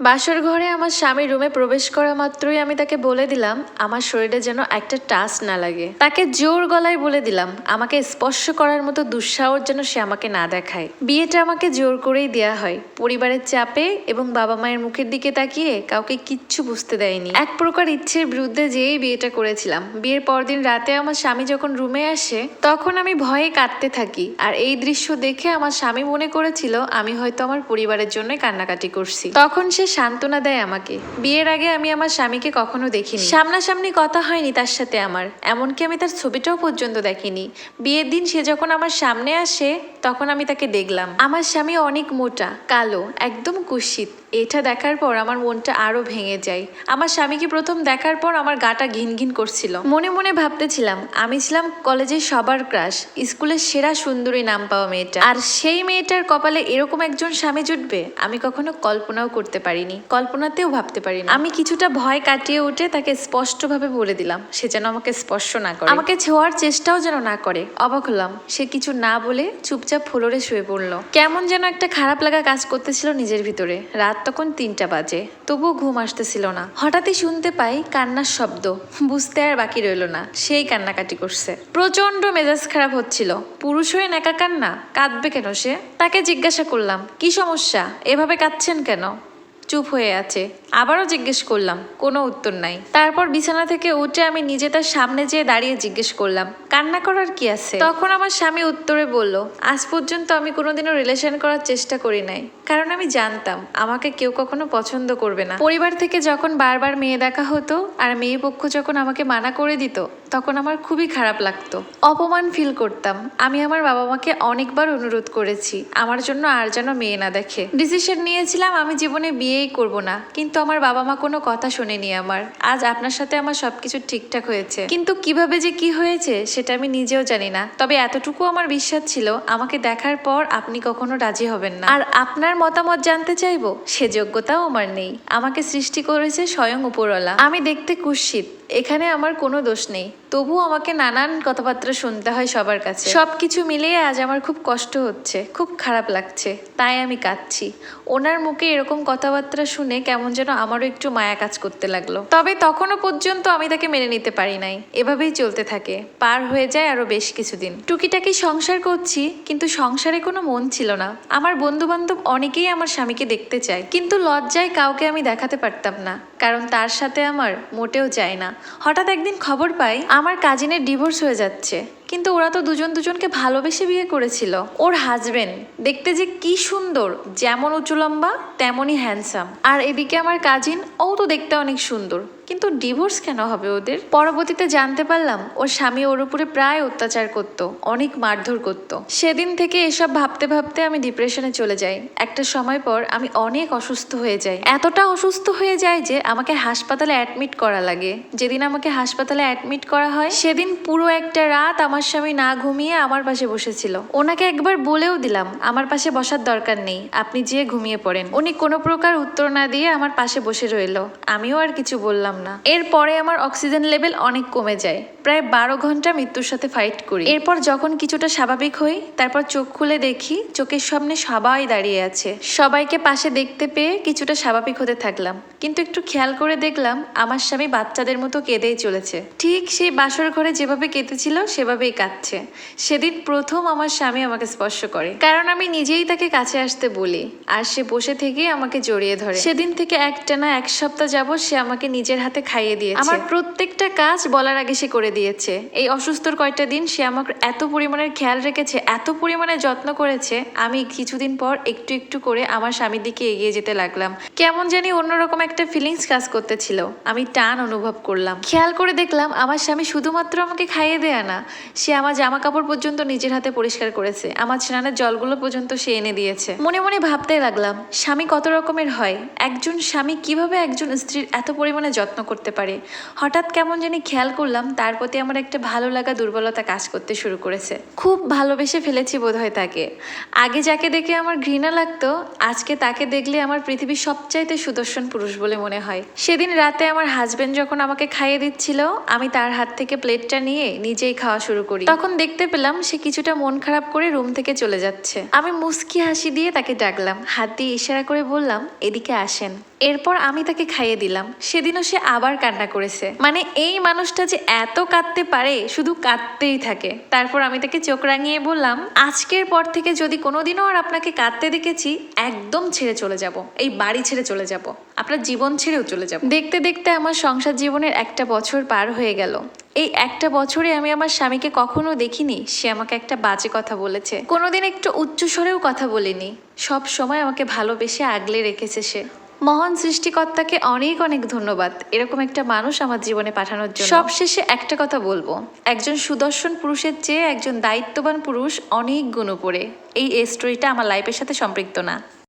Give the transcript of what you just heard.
বাসর ঘরে আমার স্বামী রুমে প্রবেশ করা মাত্রই আমি তাকে বলে দিলাম আমার শরীরে যেন একটা টাচ না লাগে। তাকে জোর গলায় বলে দিলাম আমাকে স্পর্শ করার মতো দুঃসাহস যেন সে আমাকে না দেখায়। বিয়েটা আমাকে জোর করেই দেয়া হয়, পরিবারের চাপে এবং বাবা মায়ের মুখের দিকে তাকিয়ে কাউকে কিচ্ছু বুঝতে দেয়নি। এক প্রকার ইচ্ছের বিরুদ্ধে যেই বিয়েটা করেছিলাম। বিয়ের পরদিন রাতে আমার স্বামী যখন রুমে আসে তখন আমি ভয়ে কাঁদতে থাকি, আর এই দৃশ্য দেখে আমার স্বামী মনে করেছিল আমি হয়তো আমার পরিবারের জন্যই কান্নাকাটি করছি। তখন সে সান্ত্বনা দেয় আমাকে। বিয়ের আগে আমি আমার স্বামীকে কখনো দেখিনি, সামনাসামনি কথা হয়নি তার সাথে আমার, এমনকি আমি তার ছবিটাও পর্যন্ত দেখিনি। বিয়ের দিন সে যখন আমার সামনে আসে তখন আমি তাকে দেখলাম। আমার স্বামী অনেক মোটা, কালো, একদম কুৎসিত। এটা দেখার পর আমার মনটা আরো ভেঙে যায়। আমার স্বামীকে প্রথম দেখার পর আমার গাটা ঘিন ঘিন করছিল। মনে মনে ভাবতেছিলাম আমি ছিলাম কলেজের সবার ক্রাশ, স্কুলের সেরা সুন্দরী নাম পাওয়া মেয়েটা, আর সেই মেয়েটার কপালে এরকম একজন স্বামী জুটবে আমি কখনো কল্পনাও করতে পারিনি, কল্পনাতেও ভাবতে পারিনি। আমি কিছুটা ভয় কাটিয়ে উঠে তাকে স্পষ্টভাবে বলে দিলাম সে যেন আমাকে স্পর্শ না করে, আমাকে ছোঁয়ার চেষ্টাও যেন না করে। অবাক হলাম, সে কিছু না বলে চুপচাপ ফ্লোরে শুয়ে পড়লো। কেমন যেন একটা খারাপ লাগা কাজ করতেছিল নিজের ভিতরে। রাত তখন 3টা বাজে, তবুও ঘুম আসতেছিল না। হঠাৎই শুনতে পাই কান্নার শব্দ। বুঝতে আর বাকি রইল না, সেই কান্নাকাটি করছে। প্রচন্ড মেজাজ খারাপ হচ্ছিল। পুরুষ হয়ে নেকা কান্না, কাঁদবে কেন সে? তাকে জিজ্ঞাসা করলাম কি সমস্যা, এভাবে কাঁদছেন কেন? চুপ হয়ে আছে। আবারও জিজ্ঞেস করলাম, কোনো উত্তর নাই। তারপর বিছানা থেকে উঠে আমি নিজে তার সামনে যেয়ে দাঁড়িয়ে জিজ্ঞেস করলাম কান্না করার কি আছে? তখন আমার স্বামী উত্তরে বলল আজ পর্যন্ত আমি কোনোদিনও রিলেশন করার চেষ্টা করি নাই, কারণ আমি জানতাম আমাকে কেউ কখনো পছন্দ করবে না। পরিবার থেকে যখন বারবার মেয়ে দেখা হতো আর মেয়ে পক্ষ যখন আমাকে মানা করে দিত তখন আমার খুবই খারাপ লাগতো, অপমান ফিল করতাম। আমি আমার বাবা মাকে অনেকবার অনুরোধ করেছি আমার জন্য আর যেন মেয়ে না দেখে। ডিসিশন নিয়েছিলাম আমি জীবনে বিয়েই করব না, কিন্তু আমার বাবা মা কোনো কথা শোনেনি আমার। আজ আপনার সাথে আমার সবকিছু ঠিকঠাক হয়েছে, কিন্তু কিভাবে যে কি হয়েছে সেটা আমি নিজেও জানি না। তবে এতটুকু আমার বিশ্বাস ছিল আমাকে দেখার পর আপনি কখনো রাজি হবেন না, আর আপনার মতামত জানতে চাইবো সে যোগ্যতাও আমার নেই। আমাকে সৃষ্টি করেছে স্বয়ং উপরওয়ালা। আমি দেখতে কুৎসিত, এখানে আমার কোনো দোষ নেই, তবুও আমাকে নানান কথাবার্তা শুনতে হয় সবার কাছে। সবকিছু মিলিয়ে আজ আমার খুব কষ্ট হচ্ছে, খুব খারাপ লাগছে, তাই আমি কাঁদছি। ওনার মুখে এরকম কথাবার্তা শুনে কেমন যেন আমারও একটু মায়া কাজ করতে লাগলো। তবে তখনও পর্যন্ত আমি তাকে মেনে নিতে পারি নাই। এভাবেই চলতে থাকে, পার হয়ে যায় আরো বেশ কিছুদিন। টুকিটাকি সংসার করছি, কিন্তু সংসারে কোনো মন ছিল না। আমার বন্ধু বান্ধব অনেকেই আমার স্বামীকে দেখতে চায়, কিন্তু লজ্জায় কাউকে আমি দেখাতে পারতাম না, কারণ তার সাথে আমার মোটেও চায় না। হঠাৎ একদিন খবর পাই আমার কাজিনের ডিভোর্স হয়ে যাচ্ছে, কিন্তু ওরা তো দুজন দুজনকে ভালোবেসে বিয়ে করেছিল। ওর হাজবেন্ড দেখতে যে কি সুন্দর, যেমন উঁচু লম্বা তেমনই হ্যান্ডসাম, আর এদিকে আমার কাজিন, ও তো দেখতে অনেক সুন্দর, কিন্তু ডিভোর্স কেন হবে ওদের? পরবর্তীতে জানতে পারলাম ওর স্বামী ওর উপরে প্রায় অত্যাচার করত, অনেক মারধর করত। সেদিন থেকে এসব ভাবতে ভাবতে আমি ডিপ্রেশনে চলে যাই। একটা সময় পর আমি অনেক অসুস্থ হয়ে যাই, এতটা অসুস্থ হয়ে যায় যে আমাকে হাসপাতালে অ্যাডমিট করা লাগে। যেদিন আমাকে হাসপাতালে অ্যাডমিট করা হয় সেদিন পুরো একটা রাত আমার স্বামী না ঘুমিয়ে আমার পাশে বসেছিল। ওনাকে একবার বলেও দিলাম আমার পাশে বসার দরকার নেই, আপনি যেয়ে ঘুমিয়ে পড়েন। উনি কোনো প্রকার উত্তর না দিয়ে আমার পাশে বসে রইল। আমিও আর কিছু বললাম না। এরপরে আমার অক্সিজেন লেভেল অনেক কমে যায়, প্রায় 12 ঘন্টা মৃত্যুর সাথে ফাইট করি। এরপর যখন কিছুটা স্বাভাবিক হই তারপর চোখ খুলে দেখি চোখের সামনে সবাই দাঁড়িয়ে আছে। সবাইকে পাশে দেখতে পেয়ে কিছুটা স্বাভাবিক হতে থাকলাম, কিন্তু একটু খেয়াল করে দেখলাম আমার স্বামী বাচ্চাদের মতো কেঁদেই চলেছে। ঠিক সেই বাসর ঘরে যেভাবে কেঁদেছিল সেভাবেই কাঁদছে। সেদিন প্রথম আমার স্বামী আমাকে স্পর্শ করে, কারণ আমি নিজেই তাকে কাছে আসতে বলি, আর সে বসে থেকেই আমাকে জড়িয়ে ধরে। সেদিন থেকে একটানা 1 সপ্তাহ যাবত সে আমাকে নিজের হাতে খাইয়ে দিয়েছে। আমার প্রত্যেকটা কাজ বলার আগে সে করে দিয়েছে। এই অসুস্থর কয়টা দিন সে আমাকে এত পরিমাণের খেয়াল রেখেছে, এত পরিমাণে যত্ন করেছে। আমি কিছুদিন পর একটু একটু করে আমার স্বামীর দিকে এগিয়ে যেতে লাগলাম। কেমন জানি অন্যরকম একটা ফিলিংস কাজ করতেছিল, আমি টান অনুভব করলাম। খেয়াল করে দেখলাম আমার স্বামী শুধুমাত্র আমাকে খাইয়ে দেয়া না, সে আমার জামা কাপড় পর্যন্ত নিজের হাতে পরিষ্কার করেছে, আমার স্নানের জলগুলো পর্যন্ত সে এনে দিয়েছে। মনে মনে ভাবতে লাগলাম স্বামী কত রকমের হয়, একজন স্বামী কিভাবে একজন স্ত্রীর এত পরিমাণে যত্ন করতে পারে। হঠাৎ কেমন জানি খেয়াল করলাম তার প্রতি আমার একটা ভালো লাগা দুর্বলতা কাজ করতে শুরু করেছে। খুব ভালোবেসে ফেলেছি বোধহয় তাকে। আগে যাকে দেখে আমার ঘৃণা লাগতো, আজকে তাকে দেখলে আমার পৃথিবীর সবচাইতে সুদর্শন পুরুষ বলে মনে হয়। সেদিন রাতে আমার হাজবেন্ড যখন আমাকে খাইয়ে দিচ্ছিল, আমি তার হাত থেকে প্লেটটা নিয়ে নিজেই খাওয়া শুরু করি। তখন দেখতে পেলাম সে কিছুটা মন খারাপ করে রুম থেকে চলে যাচ্ছে। আমি মুস্কি হাসি দিয়ে তাকে ডাকলাম, হাত দিয়ে ইশারা করে বললাম, এদিকে আসেন। এরপর আমি তাকে খাইয়ে দিলাম। সেদিনও সে আবার কান্না করেছে। মানে এই মানুষটা যে এত কাঁদতে পারে, শুধু কাঁদতেই থাকে। তারপর আমি তাকে চোখ রাঙিয়ে বললাম, আজকের পর থেকে যদি কোনোদিনও আর আপনাকে কাঁদতে দেখেছি, একদম ছেড়ে চলে যাব, এই বাড়ি ছেড়ে চলে যাব, আপনার জীবন ছেড়েও চলে যাব। দেখতে দেখতে আমার সংসার জীবনের একটা বছর পার হয়ে গেল। এই একটা বছরে আমি আমার স্বামীকে কখনো দেখিনি সে আমাকে একটা বাজে কথা বলেছে, কোনোদিন একটু উচ্চস্বরেও কথা বলিনি। সব সময় আমাকে ভালোবেসে আগলে রেখেছে সে। মহান সৃষ্টিকর্তাকে অনেক অনেক ধন্যবাদ এরকম একটা মানুষ আমার জীবনে পাঠানোর জন্য। সবশেষে একটা কথা বলবো, একজন সুদর্শন পুরুষের চেয়ে একজন দায়িত্ববান পুরুষ অনেক গুণ উপরে। এই স্টোরিটা আমার লাইফের সাথে সম্পৃক্ত না।